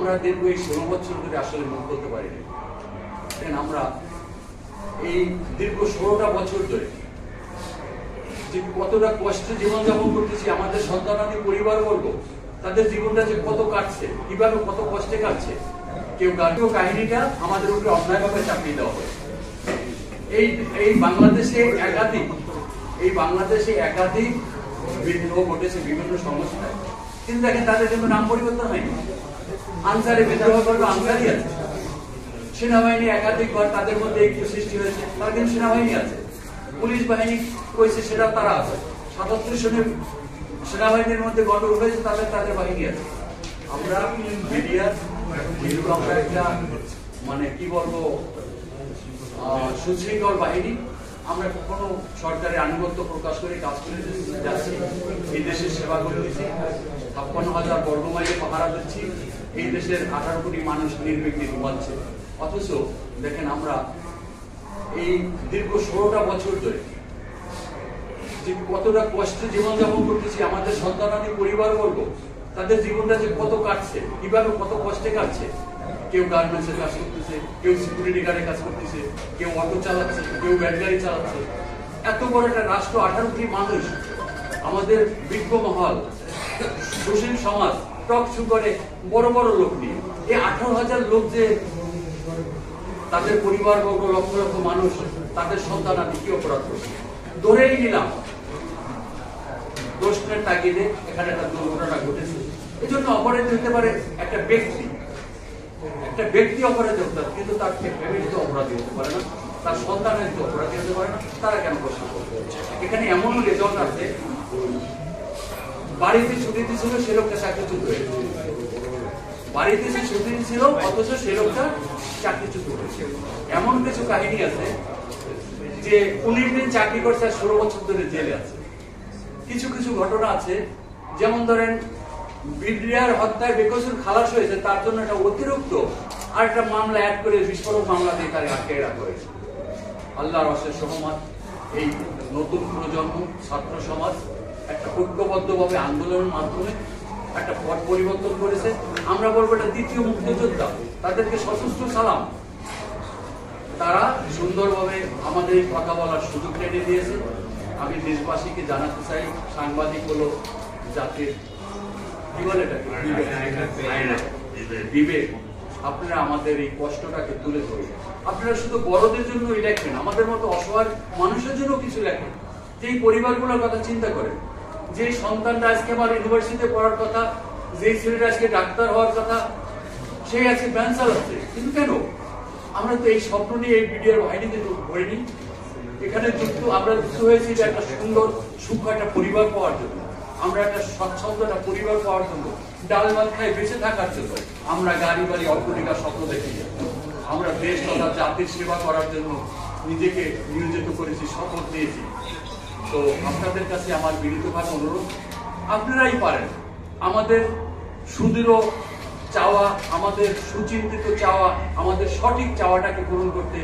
আমরা দীর্ঘ এই 16 বছর ধরে আসলে মুখ করতে পারিনি। আমরা এই দীর্ঘ 16টা বছর ধরে যে কতটা কষ্টে জীবনযাপন করতেছি, আমাদের সন্তানাদি পরিবারবর্গ তাদের জীবনটা যে কত কাটছে, কিভাবে কত কষ্টে কাটছে, কেউ কাহিনীটা আমাদের উপরে অন্যায়ভাবে চাপিয়ে দেওয়া হয়। এই বাংলাদেশে একাধিক বিদ্রোহ ঘটেছে বিভিন্ন সংস্থায়, কিন্তু দেখেন তাদের কিন্তু নাম পরিবর্তন হয়নি। আনসারে বিদ্রোহ করবে, আনসারই আছে। সেনাবাহিনী একাধিকবার তাদের মধ্যে একটু সৃষ্টি হয়েছে, তারা কিন্তু সেনাবাহিনী আছে। পুলিশ বাহিনী কইছে সেটা তারা আছে। ৭৭ সনের সেনাবাহিনীর মধ্যে গন্ডগোল হয়েছে, তাদের বাহিনী আছে। আমরা মিডিয়ার যেহেতু আমরা একটা মানে কি বলবো সুশৃঙ্খল বাহিনী, আমরা কখনো সরকারের আনুগত্য প্রকাশ করে কাজ করে যাচ্ছি। এই দেশের সেবা করে দিচ্ছি, ৫৬,০০০ বর্গমাইলে পাহারা দিচ্ছি। এই দেশের ১৮ কোটি মানুষ নির্বিঘ্নে ঘুমাচ্ছে। অথচ দেখেন আমরা এই দীর্ঘ 16টা বছর ধরে যে কতটা কষ্টে জীবনযাপন করতেছি, আমাদের সন্তানাদি পরিবারবর্গ তাদের জীবনটা যে কত কাটছে, কিভাবে কত কষ্টে কাটছে। কেউ গার্মেন্টসের কাজ করতেছে, কেউ সিকিউরিটি গার্ডের কাজ করতেছে, কেউ অটো চালাচ্ছে, কেউ ব্যাট গাড়ি চালাচ্ছে। এত বড় একটা রাষ্ট্র, 18 কোটি মানুষ, আমাদের বিজ্ঞ মহল, সুশীল সমাজ টক শু করে বড় বড় লোক নিয়ে এই 18,০০০ লোক যে তাদের পরিবারবর্গ, লক্ষ লক্ষ মানুষ তাদের সন্তানাদি কি অপরাধ করছে, ধরেই নিলাম দোষের তাগিদে এখানে একটা দুর্ঘটনা ঘটেছে। এই জন্য অপরাধ হতে পারে একটা ব্যক্তি অপরাধী হতে পারে, কিন্তু তার ফ্যামিলি তো অপরাধী হতে পারে না, তার সন্তানের তো অপরাধী হতে পারে না। তারা কেন প্রশ্ন করবে? এখানে এমন রেজাল্ট আছে, বাড়িতে ছুটিতে ছিল সে লোকটা চাকরিচ্যুত হয়েছে, বাড়িতে সে ছুটিতে ছিল অথচ সে লোকটা চাকরিচ্যুত হয়েছে। এমন কিছু কাহিনী আছে যে 19 দিন চাকরি করছে আর 16 বছর ধরে জেলে আছে। কিছু কিছু ঘটনা আছে, যেমন ধরেন বিডিআর হত্যায় বেকসুর খালাস হয়েছে, তার জন্য একটা অতিরিক্ত আর একটা মামলা অ্যাড করে বিস্ফোরক মামলা দিয়ে তাকে আটকে রাখা হয়েছে। আল্লাহর অশেষ রহমত, এই নতুন প্রজন্ম ছাত্র সমাজ একটা ঐক্যবদ্ধভাবে আন্দোলনের মাধ্যমে একটা পথ পরিবর্তন করেছে। আমরা বলবো এটা দ্বিতীয় মুক্তিযোদ্ধা, তাদেরকে সশস্ত্র সালাম। তারা সুন্দরভাবে আমাদের কথা বলার সুযোগ এনে দিয়েছে। আমি দেশবাসীকে জানাতে চাই, সাংবাদিক হলো জাতির কি বলে বিবেক। আপনারা আমাদের এই কষ্টটাকে তুলে ধরবেন। আপনারা শুধু বড়দের জন্যই লেখেন, আমাদের মতো অসহায় মানুষের জন্য কিছু লেখেন। যে পরিবারগুলোর কথা চিন্তা করেন, যে সন্তানটা আজকে আমার ইউনিভার্সিটিতে পড়ার কথা, যে ছেলেটা আজকে ডাক্তার হওয়ার কথা, সেই আজকে ব্যাংক চালাচ্ছে। কিন্তু কেন? আমরা তো এই স্বপ্ন নিয়ে এই বিডিআর বাহিনীতে ভরিনি। এখানে আমরা যুক্ত হয়েছি যে একটা সুন্দর সুখ একটা পরিবার পাওয়ার জন্য, আমরা একটা স্বচ্ছন্দ একটা পরিবার পাওয়ার জন্য, ডাল ভাত খায় বেঁচে থাকার জন্য। আমরা গাড়ি বাড়ি অল্প টাকা স্বপ্ন দেখি, আমরা দেশ তথা জাতির সেবা করার জন্য নিজেকে নিয়োজিত করেছি, শপথ নিয়েছি। তো আপনাদের কাছে আমার বিনীতভাবে অনুরোধ, আপনারাই পারেন আমাদের সুদৃঢ় চাওয়া, আমাদের সুচিন্তিত চাওয়া, আমাদের সঠিক চাওয়াটাকে পূরণ করতে।